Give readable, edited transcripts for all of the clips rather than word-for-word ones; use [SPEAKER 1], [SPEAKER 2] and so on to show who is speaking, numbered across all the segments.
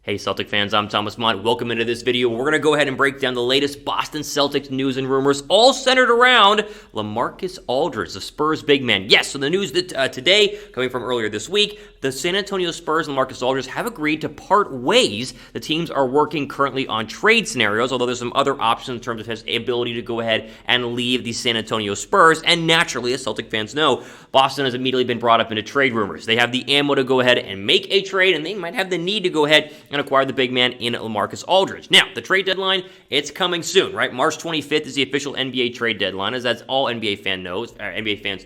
[SPEAKER 1] Hey Celtic fans, I'm Thomas Mott. Welcome into this video. We're going to go ahead and break down the latest Boston Celtics news and rumors, all centered around LaMarcus Aldridge, the Spurs big man. Yes, so the news that today, coming from earlier this week, the San Antonio Spurs and LaMarcus Aldridge have agreed to part ways. The teams are working currently on trade scenarios, although there's some other options in terms of his ability to go ahead and leave the San Antonio Spurs. And naturally, as Celtic fans know, Boston has immediately been brought up into trade rumors. They have the ammo to go ahead and make a trade, and they might have the need to go ahead and acquire the big man in LaMarcus Aldridge. Now, the trade deadline, it's coming soon, right? March 25th is the official NBA trade deadline, as that's all NBA fans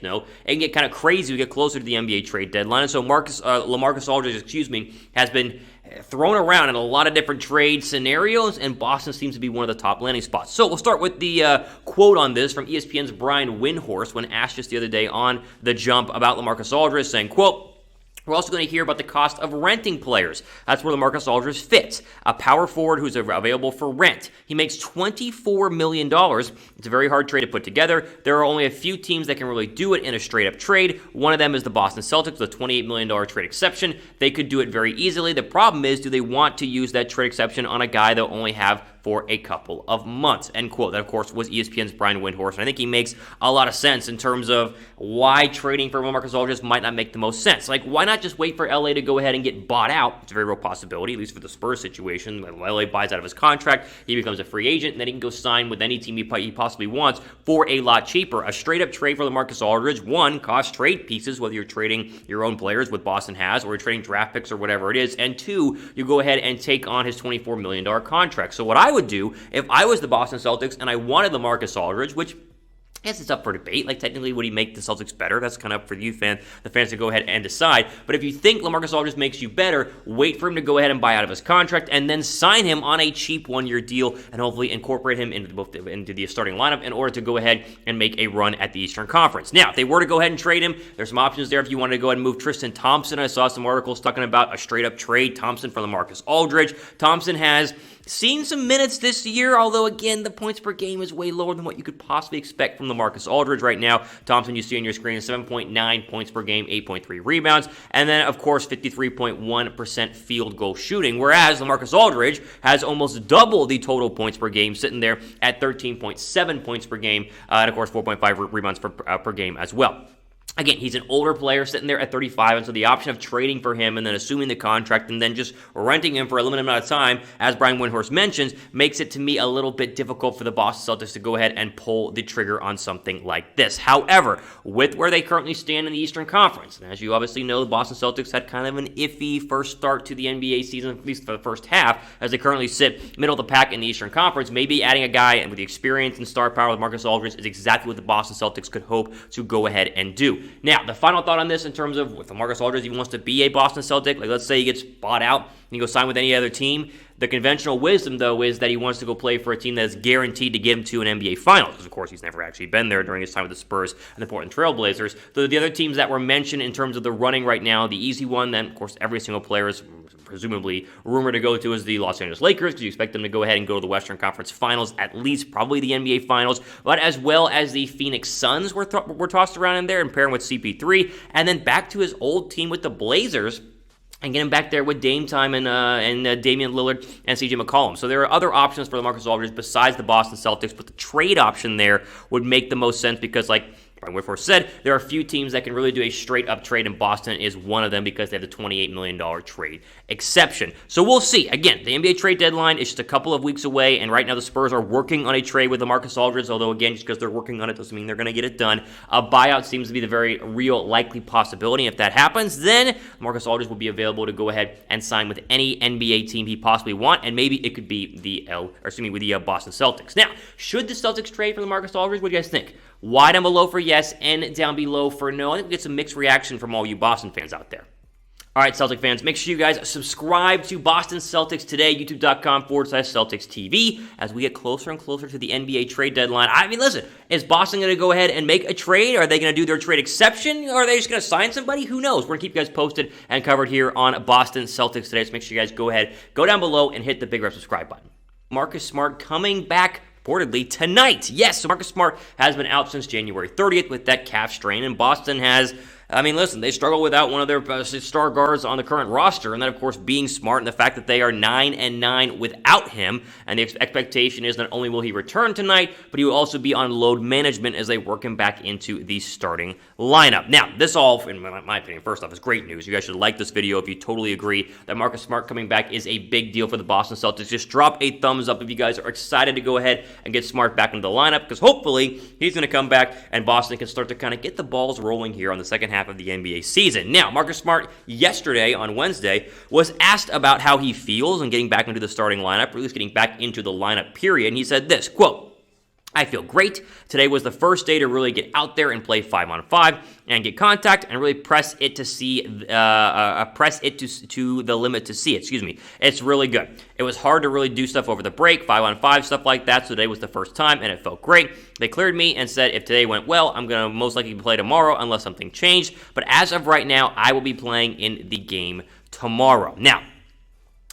[SPEAKER 1] know. It can get kind of crazy we get closer to the NBA trade deadline, and so LaMarcus Aldridge, has been thrown around in a lot of different trade scenarios, and Boston seems to be one of the top landing spots. So we'll start with the quote on this from ESPN's Brian Windhorst when asked just the other day on The Jump about LaMarcus Aldridge, saying, quote, "We're also going to hear about the cost of renting players. That's where LaMarcus Aldridge fits. A power forward who's available for rent. He makes $24 million. It's a very hard trade to put together. There are only a few teams that can really do it in a straight-up trade. One of them is the Boston Celtics with a $28 million trade exception. They could do it very easily. The problem is, do they want to use that trade exception on a guy they'll only have for a couple of months?" End quote. That, of course, was ESPN's Brian Windhorst. And I think he makes a lot of sense in terms of why trading for LaMarcus Aldridge might not make the most sense. Like, why not just wait for LA to go ahead and get bought out? It's a very real possibility, at least for the Spurs situation. When LA buys out of his contract, he becomes a free agent, and then he can go sign with any team he possibly wants for a lot cheaper. A straight-up trade for LaMarcus Aldridge, one, costs trade pieces, whether you're trading your own players, what Boston has, or you're trading draft picks or whatever it is, and two, you go ahead and take on his $24 million contract. So what I would do if I was the Boston Celtics and I wanted LaMarcus Aldridge, which I guess it's up for debate. Like, technically, would he make the Celtics better? That's kind of up for the fans to go ahead and decide. But if you think LaMarcus Aldridge makes you better, wait for him to go ahead and buy out of his contract and then sign him on a cheap one-year deal and hopefully incorporate him into the starting lineup in order to go ahead and make a run at the Eastern Conference. Now, if they were to go ahead and trade him, there's some options there if you wanted to go ahead and move Tristan Thompson. I saw some articles talking about a straight-up trade, Thompson for LaMarcus Aldridge. Thompson has seen some minutes this year, although, again, the points per game is way lower than what you could possibly expect from LaMarcus Aldridge right now. Thompson, you see on your screen, 7.9 points per game, 8.3 rebounds, and then, of course, 53.1% field goal shooting, whereas LaMarcus Aldridge has almost double the total points per game, sitting there at 13.7 points per game, and, of course, 4.5 rebounds per game as well. Again, he's an older player sitting there at 35, and so the option of trading for him and then assuming the contract and then just renting him for a limited amount of time, as Brian Windhorst mentions, makes it to me a little bit difficult for the Boston Celtics to go ahead and pull the trigger on something like this. However, with where they currently stand in the Eastern Conference, and as you obviously know, the Boston Celtics had kind of an iffy first start to the NBA season, at least for the first half, as they currently sit middle of the pack in the Eastern Conference. Maybe adding a guy with the experience and star power with LaMarcus Aldridge is exactly what the Boston Celtics could hope to go ahead and do. Now, the final thought on this in terms of if LaMarcus Aldridge even wants to be a Boston Celtic, like let's say he gets bought out and he goes sign with any other team, the conventional wisdom, though, is that he wants to go play for a team that is guaranteed to get him to an NBA Finals, because, of course, he's never actually been there during his time with the Spurs and the Portland Trail Blazers. The other teams that were mentioned in terms of the running right now, the easy one, then, of course, every single player is presumably rumored to go to is the Los Angeles Lakers, because you expect them to go ahead and go to the Western Conference Finals, at least probably the NBA Finals, but as well as the Phoenix Suns were tossed around in there and pairing with CP3, and then back to his old team with the Blazers, and get him back there with Dame time and Damian Lillard and CJ McCollum. So there are other options for LaMarcus Aldridge besides the Boston Celtics, but the trade option there would make the most sense because, like Brian Windhorst said, there are a few teams that can really do a straight-up trade, and Boston is one of them because they have the $28 million trade exception. So we'll see. Again, the NBA trade deadline is just a couple of weeks away, and right now the Spurs are working on a trade with LaMarcus Aldridge, although, again, just because they're working on it doesn't mean they're going to get it done. A buyout seems to be the very real likely possibility. If that happens, then LaMarcus Aldridge will be available to go ahead and sign with any NBA team he possibly want, and maybe it could be the Boston Celtics. Now, should the Celtics trade for LaMarcus Aldridge? What do you guys think? Wide down below for yes, and down below for no. I think we get some mixed reaction from all you Boston fans out there. All right, Celtic fans, make sure you guys subscribe to Boston Celtics Today, youtube.com/Celtics TV, as we get closer and closer to the NBA trade deadline. I mean, listen, is Boston going to go ahead and make a trade? Are they going to do their trade exception? Or are they just going to sign somebody? Who knows? We're going to keep you guys posted and covered here on Boston Celtics Today, so make sure you guys go ahead, go down below, and hit the big red subscribe button. Marcus Smart coming back reportedly tonight. Yes, so Marcus Smart has been out since January 30th with that calf strain, and Boston has I mean, listen, they struggle without one of their star guards on the current roster, and then, of course, being smart and the fact that they are 9-9 without him, and the expectation is not only will he return tonight, but he will also be on load management as they work him back into the starting lineup. Now, this all, in my opinion, first off, is great news. You guys should like this video if you totally agree that Marcus Smart coming back is a big deal for the Boston Celtics. Just drop a thumbs up if you guys are excited to go ahead and get Smart back into the lineup, because hopefully he's going to come back and Boston can start to kind of get the balls rolling here on the second half of the NBA season. Now, Marcus Smart yesterday on Wednesday was asked about how he feels and getting back into the starting lineup, or at least getting back into the lineup period, and he said this, quote, "I feel great. Today was the first day to really get out there and play 5-on-5 and get contact and really press it to the limit to see it. Excuse me. It's really good. It was hard to really do stuff over the break, 5-on-5, stuff like that. So today was the first time and it felt great. They cleared me and said if today went well, I'm going to most likely play tomorrow unless something changed. But as of right now, I will be playing in the game tomorrow." Now,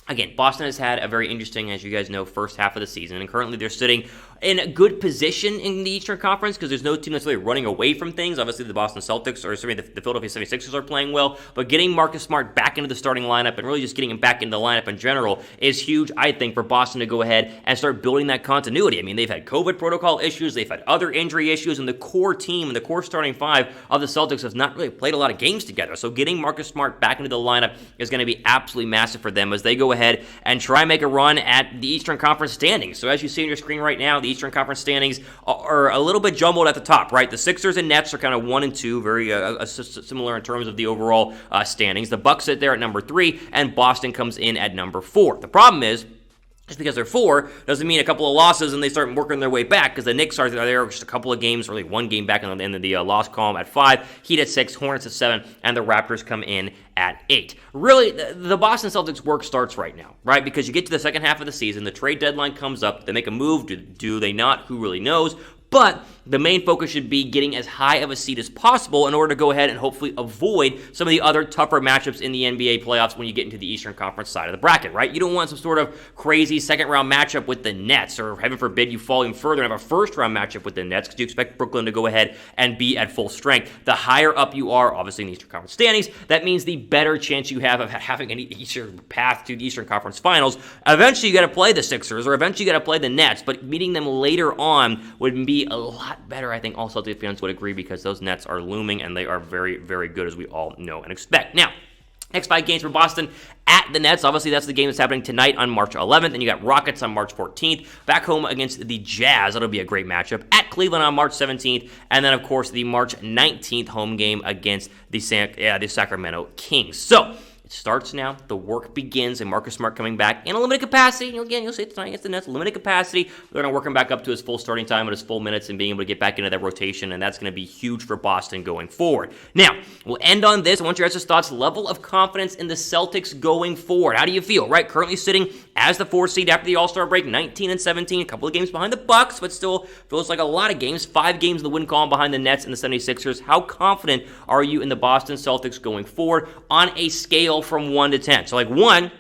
[SPEAKER 1] again, Boston has had a very interesting, as you guys know, first half of the season, and currently they're sitting in a good position in the Eastern Conference because there's no team that's really running away from things. Obviously, the Boston Celtics, or sorry, the Philadelphia 76ers are playing well, but getting Marcus Smart back into the starting lineup and really just getting him back into the lineup in general is huge, I think, for Boston to go ahead and start building that continuity. I mean, they've had COVID protocol issues, they've had other injury issues, and the core team and the core starting five of the Celtics has not really played a lot of games together. So getting Marcus Smart back into the lineup is going to be absolutely massive for them as they go ahead and try and make a run at the Eastern Conference standings. So as you see on your screen right now, the Eastern Conference standings are a little bit jumbled at the top, right? The Sixers and Nets are kind of 1 and 2, very similar in terms of the overall standings. The Bucks sit there at number 3, and Boston comes in at number 4. The problem is, just because they're 4 doesn't mean a couple of losses and they start working their way back, because the Knicks are there just a couple of games, really one game back in the loss column at 5, Heat at 6, Hornets at 7, and the Raptors come in at 8. Really, the Boston Celtics work starts right now, right? Because you get to the second half of the season, the trade deadline comes up, they make a move, do they not? Who really knows? But the main focus should be getting as high of a seed as possible in order to go ahead and hopefully avoid some of the other tougher matchups in the NBA playoffs when you get into the Eastern Conference side of the bracket, right? You don't want some sort of crazy second-round matchup with the Nets, or heaven forbid you fall even further and have a first-round matchup with the Nets, because you expect Brooklyn to go ahead and be at full strength. The higher up you are, obviously in the Eastern Conference standings, that means the better chance you have of having an Eastern path to the Eastern Conference Finals. Eventually, you got to play the Sixers, or eventually you got to play the Nets, but meeting them later on would be a lot better. I think all Celtics fans would agree, because those Nets are looming and they are very, very good, as we all know and expect. Now, next 5 games for Boston at the Nets. Obviously, that's the game that's happening tonight on March 11th, and you got Rockets on March 14th. Back home against the Jazz. That'll be a great matchup. At Cleveland on March 17th, and then, of course, the March 19th home game against the Sacramento Kings. So, starts now, the work begins, and Marcus Smart coming back in a limited capacity. Again, you'll see it tonight against the Nets, limited capacity. They're going to work him back up to his full starting time and his full minutes and being able to get back into that rotation, and that's going to be huge for Boston going forward. Now, we'll end on this. I want your guys' thoughts, level of confidence in the Celtics going forward. How do you feel, right? Currently sitting as the 4 seed after the All-Star break, 19-17, a couple of games behind the Bucks, but still feels like a lot of games. 5 games in the win column behind the Nets and the 76ers. How confident are you in the Boston Celtics going forward on a scale from 1 to 10? So, like, 1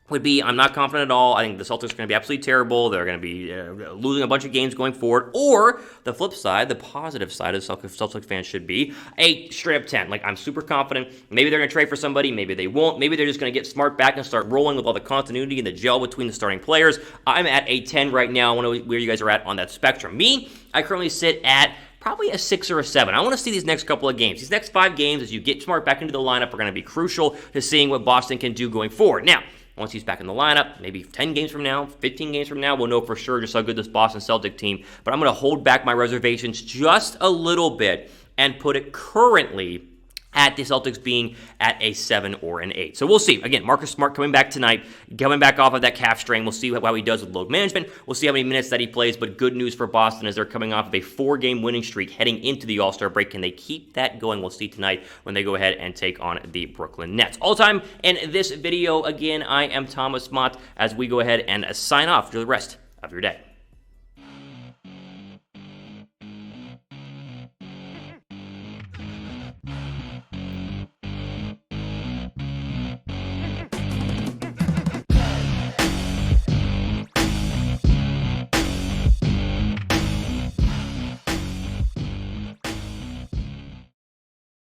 [SPEAKER 1] would be, I'm not confident at all. I think the Celtics are going to be absolutely terrible. They're going to be losing a bunch of games going forward. Or the flip side, the positive side of Celtics fans should be a straight up 10. Like, I'm super confident. Maybe they're going to trade for somebody. Maybe they won't. Maybe they're just going to get Smart back and start rolling with all the continuity and the gel between the starting players. I'm at a 10 right now. I want to know where you guys are at on that spectrum. Me, I currently sit at probably a 6 or a 7. I want to see these next couple of games. These next 5 games, as you get Smart back into the lineup, are going to be crucial to seeing what Boston can do going forward. Now, once he's back in the lineup, maybe 10 games from now, 15 games from now, we'll know for sure just how good this Boston Celtic team. But I'm going to hold back my reservations just a little bit and put it currently at the Celtics being at a 7 or an 8. So we'll see. Again, Marcus Smart coming back tonight, coming back off of that calf strain. We'll see how he does with load management. We'll see how many minutes that he plays. But good news for Boston is they're coming off of a 4-game winning streak heading into the All-Star break. Can they keep that going? We'll see tonight when they go ahead and take on the Brooklyn Nets. All time in this video, again, I am Thomas Mott as we go ahead and sign off for the rest of your day.